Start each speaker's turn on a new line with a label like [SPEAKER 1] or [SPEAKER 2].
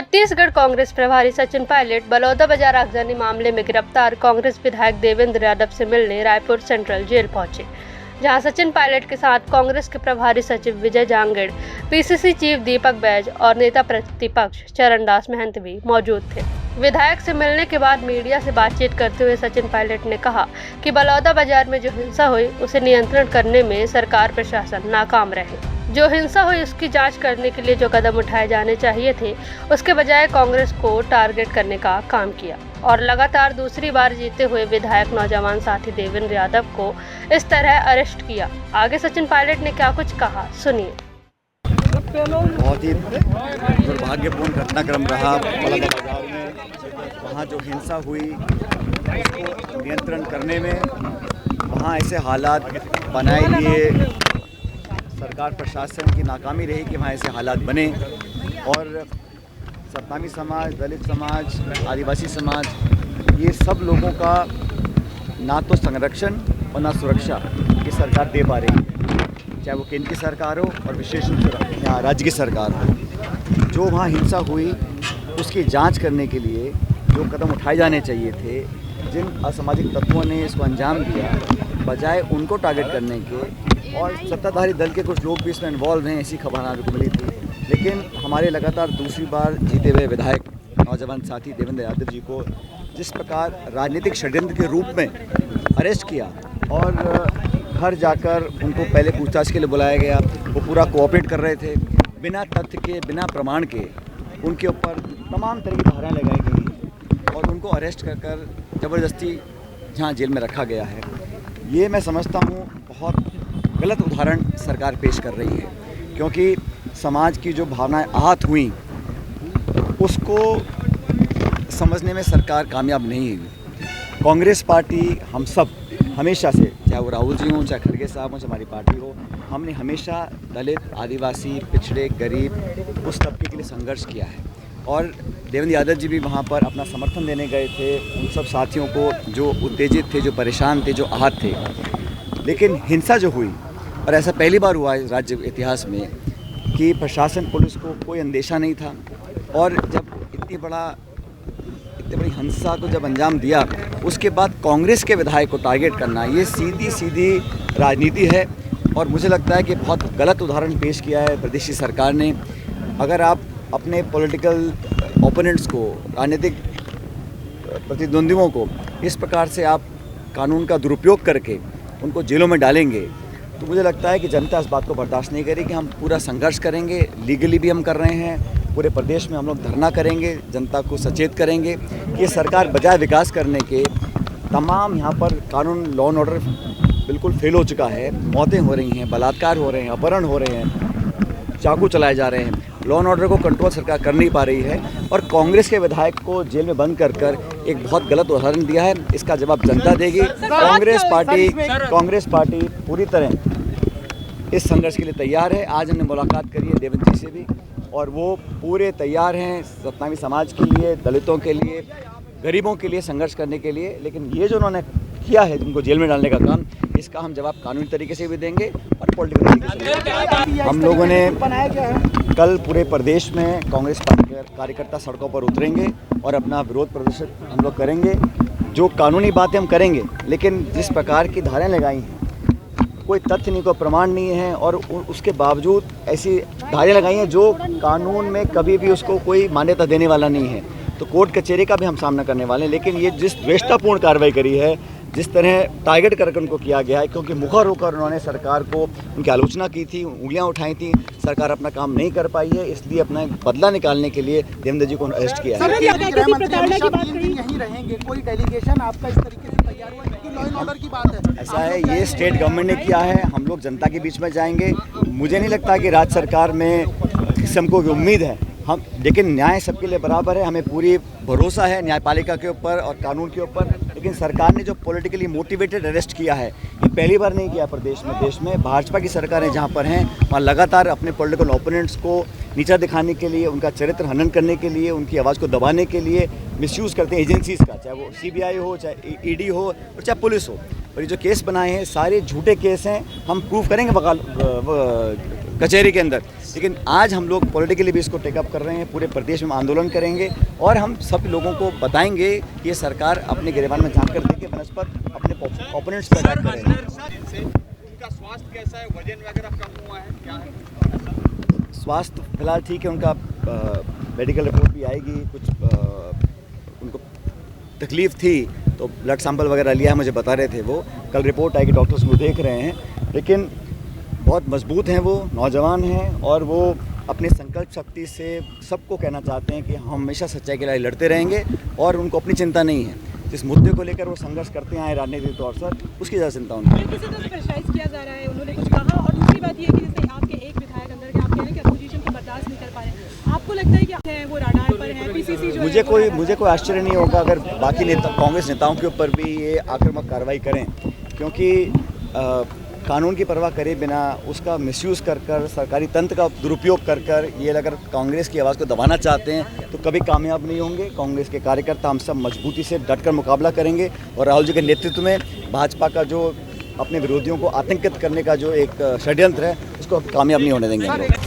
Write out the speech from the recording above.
[SPEAKER 1] छत्तीसगढ़ कांग्रेस प्रभारी सचिन पायलट बलौदा बाजार आगजनी मामले में गिरफ्तार कांग्रेस विधायक देवेंद्र यादव से मिलने रायपुर सेंट्रल जेल पहुंचे, जहां सचिन पायलट के साथ कांग्रेस के प्रभारी सचिव विजय जांगड़, पीसीसी चीफ दीपक बैज और नेता प्रतिपक्ष चरणदास महंत भी मौजूद थे। विधायक से मिलने के बाद मीडिया से बातचीत करते हुए सचिन पायलट ने कहा कि बलौदा बाजार में जो हिंसा हुई उसे नियंत्रण करने में सरकार प्रशासन नाकाम रहे। जो हिंसा हुई उसकी जांच करने के लिए जो कदम उठाए जाने चाहिए थे उसके बजाय कांग्रेस को टारगेट करने का काम किया और लगातार दूसरी बार जीते हुए विधायक नौजवान साथी देवेंद्र यादव को इस तरह अरेस्ट किया। आगे सचिन पायलट ने क्या कुछ कहा, सुनिए।
[SPEAKER 2] बहुत ही दुर्भाग्यपूर्ण घटनाक्रम रहा बलौदा बाजार में। वहाँ जो हिंसा हुई उसको नियंत्रण करने में वहाँ ऐसे हालात बनाए लिए सरकार प्रशासन की नाकामी रही कि वहाँ ऐसे हालात बने और सतनामी समाज, दलित समाज, आदिवासी समाज, ये सब लोगों का ना तो संरक्षण और ना सुरक्षा ये सरकार दे पा रही है, चाहे वो केंद्र की सरकार हो और विशेष रूप से यहाँ राज्य की सरकार हो। जो वहाँ हिंसा हुई उसकी जांच करने के लिए जो कदम उठाए जाने चाहिए थे, जिन असामाजिक तत्वों ने इसको अंजाम दिया, बजाय उनको टारगेट करने के, और सत्ताधारी दल के कुछ लोग भी इसमें इन्वॉल्व हैं, ऐसी खबर हमें को मिली थी। लेकिन हमारे लगातार दूसरी बार जीते हुए विधायक नौजवान साथी देवेंद्र यादव जी को जिस प्रकार राजनीतिक षड्यंत्र के रूप में अरेस्ट किया और घर जाकर उनको पहले पूछताछ के लिए बुलाया गया, वो पूरा कोऑपरेट कर रहे थे, बिना तथ्य के, बिना प्रमाण के उनके ऊपर तमाम तरह की धाराएँ लगाई गई और उनको अरेस्ट कर ज़बरदस्ती जहाँ जेल में रखा गया है। ये मैं समझता हूँ बहुत गलत उदाहरण सरकार पेश कर रही है, क्योंकि समाज की जो भावनाएं आहत हुई उसको समझने में सरकार कामयाब नहीं हुई। कांग्रेस पार्टी हम सब हमेशा से, चाहे वो राहुल जी हों, चाहे खड़गे साहब हों, चाहे हमारी पार्टी हो, हमने हमेशा दलित, आदिवासी, पिछड़े, गरीब उस तबके के लिए संघर्ष किया है और देवेंद्र यादव जी भी वहाँ पर अपना समर्थन देने गए थे उन सब साथियों को जो उत्तेजित थे, जो परेशान थे, जो आहत थे। लेकिन हिंसा जो हुई, और ऐसा पहली बार हुआ है राज्य इतिहास में कि प्रशासन, पुलिस को कोई अंदेशा नहीं था और जब इतनी बड़ी हिंसा को जब अंजाम दिया उसके बाद कांग्रेस के विधायक को टारगेट करना, ये सीधी राजनीति है और मुझे लगता है कि बहुत गलत उदाहरण पेश किया है प्रदेश की सरकार ने। अगर आप अपने पॉलिटिकल ओपोनेंट्स को, राजनीतिक प्रतिद्वंदियों को इस प्रकार से आप कानून का दुरुपयोग करके उनको जेलों में डालेंगे तो मुझे लगता है कि जनता इस बात को बर्दाश्त नहीं करेगी। हम पूरा संघर्ष करेंगे, लीगली भी हम कर रहे हैं, पूरे प्रदेश में हम लोग धरना करेंगे, जनता को सचेत करेंगे कि सरकार बजाय विकास करने के तमाम यहाँ पर कानून, लॉ एंड ऑर्डर बिल्कुल फेल हो चुका है, मौतें हो रही हैं, बलात्कार हो रहे हैं, अपहरण हो रहे हैं, चाकू चलाए जा रहे हैं, लॉ एंड ऑर्डर को कंट्रोल सरकार कर नहीं पा रही है और कांग्रेस के विधायक को जेल में बंद कर एक बहुत गलत उदाहरण दिया है। इसका जवाब जनता देगी। कांग्रेस पार्टी पूरी तरह इस संघर्ष के लिए तैयार है। आज हमने मुलाकात करी है देवेंद्र जी से भी और वो पूरे तैयार हैं सतनामी समाज के लिए, दलितों के लिए, गरीबों के लिए संघर्ष करने के लिए। लेकिन ये जो उन्होंने किया है उनको जेल में डालने का काम, इसका हम जवाब कानूनी तरीके से भी देंगे और पॉलिटिकल तरीके से। हम लोगों ने कल पूरे प्रदेश में कांग्रेस पार्टी के कार्यकर्ता सड़कों पर उतरेंगे और अपना विरोध प्रदर्शन हम लोग करेंगे। जो कानूनी बातें हम करेंगे, लेकिन जिस प्रकार की धाराएं लगाई हैं, कोई तथ्य नहीं, कोई प्रमाण नहीं है और उसके बावजूद ऐसी धाराएं लगाई हैं जो कानून में कभी भी उसको कोई मान्यता देने वाला नहीं है, तो कोर्ट कचहरी का भी हम सामना करने वाले हैं। लेकिन ये जिस द्वेषतापूर्ण कार्रवाई करी है, जिस तरह टारगेट करके उनको किया गया है, क्योंकि मुखर होकर उन्होंने सरकार को उनकी आलोचना की थी, उंगलियां उठाई थी, सरकार अपना काम नहीं कर पाई है, इसलिए अपना बदला निकालने के लिए देवेंद्र जी को अरेस्ट किया है।
[SPEAKER 3] यहीं रहेंगे, कोई डेलीगेशन आपका इस तरीके से तैयार हुआ है? लॉ एंड ऑर्डर की बात है,
[SPEAKER 2] ऐसा है, ये स्टेट गवर्नमेंट ने किया है, हम लोग जनता के बीच में जाएंगे। मुझे नहीं लगता कि राज्य सरकार में हमको उम्मीद है, हम, लेकिन न्याय सबके लिए बराबर है, हमें पूरी भरोसा है न्यायपालिका के ऊपर और कानून के ऊपर। लेकिन सरकार ने जो पॉलिटिकली मोटिवेटेड अरेस्ट किया है, ये पहली बार नहीं किया प्रदेश में। देश में भाजपा की सरकारें जहाँ पर हैं वहाँ लगातार अपने पॉलिटिकल ओपोनेंट्स को नीचा दिखाने के लिए, उनका चरित्र हनन करने के लिए, उनकी आवाज़ को दबाने के लिए मिसयूज़ करते हैं एजेंसीज़ का, चाहे वो CBI हो, चाहे ED हो और चाहे पुलिस हो। और ये जो केस बनाए हैं सारे झूठे केस हैं, हम प्रूफ करेंगे कचहरी के अंदर। लेकिन आज हम लोग पॉलिटिकली भी इसको टेकअप कर रहे हैं, पूरे प्रदेश में आंदोलन करेंगे और हम सब लोगों को बताएंगे कि ये सरकार अपने गिरबान में झांक कर देखिए बनस्पत अपने ओपोनेंट्स पर अटैक करें।
[SPEAKER 4] उनका स्वास्थ्य कैसा है, वजन वगैरह कम हुआ है, क्या है?
[SPEAKER 2] स्वास्थ्य फिलहाल ठीक है, उनका मेडिकल रिपोर्ट भी आएगी। कुछ उनको तकलीफ़ थी तो ब्लड सैंपल वगैरह लिया है, मुझे बता रहे थे वो। कल रिपोर्ट आएगी, डॉक्टर्स वो देख रहे हैं। लेकिन बहुत मजबूत हैं वो, नौजवान हैं और वो अपनी संकल्प शक्ति से सबको कहना चाहते हैं कि हम हमेशा सच्चाई के लिए लड़ते रहेंगे और उनको अपनी चिंता नहीं है। जिस मुद्दे को लेकर वो संघर्ष करते आए राजनीतिक तौर पर, उसकी ज़्यादा चिंता उनको।
[SPEAKER 5] किसी तरह प्रेशराइज किया जा रहा है, उन्होंने कुछ कहा। और दूसरी बात ये है कि जैसे आपके एक विधायक अंदर के आप कह रहे हैं कि अपोजिशन को बर्दाश्त नहीं कर पा रहे, आपको लगता है कि वो राडार पर है, पीसीसी जो
[SPEAKER 2] मुझे कोई आश्चर्य नहीं होगा अगर बाकी कांग्रेस नेताओं के ऊपर भी ये आक्रामक कार्रवाई करें, क्योंकि कानून की परवाह करे बिना उसका मिसयूज़ कर सरकारी तंत्र का दुरुपयोग कर ये अगर कांग्रेस की आवाज़ को दबाना चाहते हैं तो कभी कामयाब नहीं होंगे। कांग्रेस के कार्यकर्ता हम सब मजबूती से डटकर मुकाबला करेंगे और राहुल जी के नेतृत्व में भाजपा का जो अपने विरोधियों को आतंकित करने का जो एक षड्यंत्र है उसको कामयाब नहीं होने देंगे हम लोग।